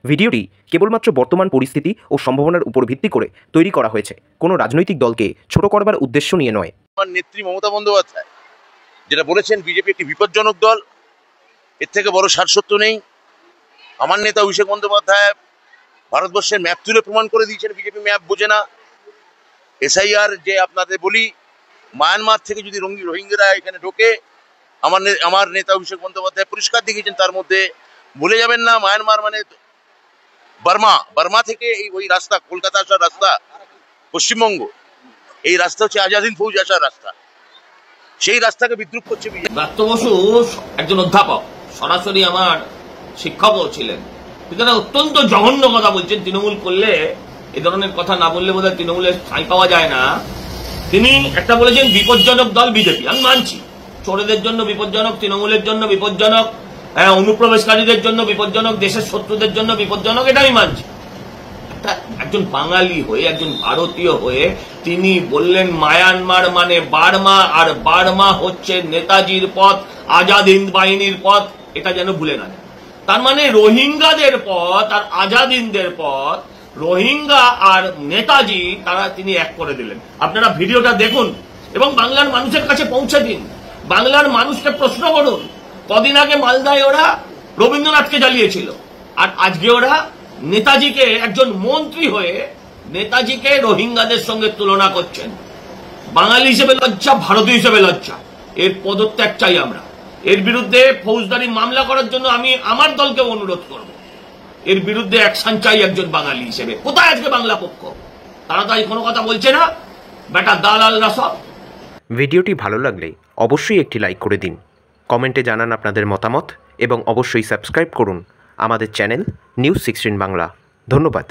ভিডিওটি কেবলমাত্র বর্তমান পরিস্থিতি ও সম্ভাবনার উপর ভিত্তি করে তৈরি করা হয়েছে, কোনো রাজনৈতিক দলকে ছোট করবার উদ্দেশ্য নিয়ে নয়। আমার নেত্রী মমতা বন্দ্যোপাধ্যায় যেটা বলেছেন, বিজেপি একটি বিপজ্জনক দল, এর থেকে বড় সারসত্য নেই। আমার নেতা অভিষেক বন্দ্যোপাধ্যায় ভারতবর্ষের ম্যাপ তুলে প্রমাণ করে দিয়েছেন বিজেপি ম্যাপ বোঝে না। এসআইআর যে আপনাদের বলি, মায়ানমার থেকে যদি রোহিঙ্গারা এখানে ঢোকে, আমার নেতা অভিষেক বন্দ্যোপাধ্যায় পরিষ্কার দেখিয়েছেন, তার মধ্যে ভুলে যাবেন না মায়ানমার মানে বার্মা থেকে ওই রাস্তা, কলকাতা আসার রাস্তা, পশ্চিমবঙ্গ, এই রাস্তা হচ্ছে আজাদিন ফৌজ আসার রাস্তা। সেই রাস্তাকে বিদ্রুপ করছে বিজেপি। ব্রাত্য বসু একজন অধ্যাপক, সরাসরি আমার শিক্ষকও ছিলেন, তিনি অত্যন্ত জঘন্য কথা বলছেন। তৃণমূল করলে এ ধরনের কথা না বললে বোধহয় তৃণমূলের ঠাঁই পাওয়া যায় না। তিনি একটা বলেছেন বিপজ্জনক দল বিজেপি। আমি মানছি, চোরেদের জন্য বিপজ্জনক, তৃণমূলের জন্য বিপজ্জনক, অনুপ্রবেশকারীদের জন্য বিপজ্জনক, দেশের শত্রুদের জন্য বিপজ্জনক, এটা আমি মানছি। একজন বাঙালি হয়ে, একজন ভারতীয় হয়ে তিনি বললেন মায়ানমার মানে বার্মা, আর বার্মা হচ্ছে নেতাজির পথ, আজাদ হিন্দ বাহিনীর পথ, এটা যেন ভুলে না যায়। তার মানে রোহিঙ্গাদের পথ আর আজাদ হিন্দের পথ, রোহিঙ্গা আর নেতাজি, তারা তিনি এক করে দিলেন। আপনারা ভিডিওটা দেখুন এবং বাংলার মানুষের কাছে পৌঁছে দিন। বাংলার মানুষকে প্রশ্ন করুন, কদিন আগে মালদায় ওরা রবীন্দ্রনাথকে জ্বালিয়েছিল, আর আজকে ওরা নেতাজিকে, একজন মন্ত্রী হয়ে নেতাজিকে রোহিঙ্গাদের সঙ্গে তুলনা করছেন। বাঙালি হিসেবে লজ্জা, ভারতীয় হিসেবে লজ্জা। এর পদত্যাগ চাই আমরা। এর বিরুদ্ধে ফৌজদারি মামলা করার জন্য আমি আমার দলকে অনুরোধ করব। এর বিরুদ্ধে অ্যাকশন চাই একজন বাঙালি হিসেবে। কোথায় আজকে বাংলা পক্ষ? তারা তাই কোনো কথা বলছে না, বেটা দালালরা সব। ভিডিওটি ভালো লাগলে অবশ্যই একটি লাইক করে দিন, কমেন্টে জানান আপনাদের মতামত এবং অবশ্যই সাবস্ক্রাইব করুন আমাদের চ্যানেল নিউজ 16 বাংলা। ধন্যবাদ।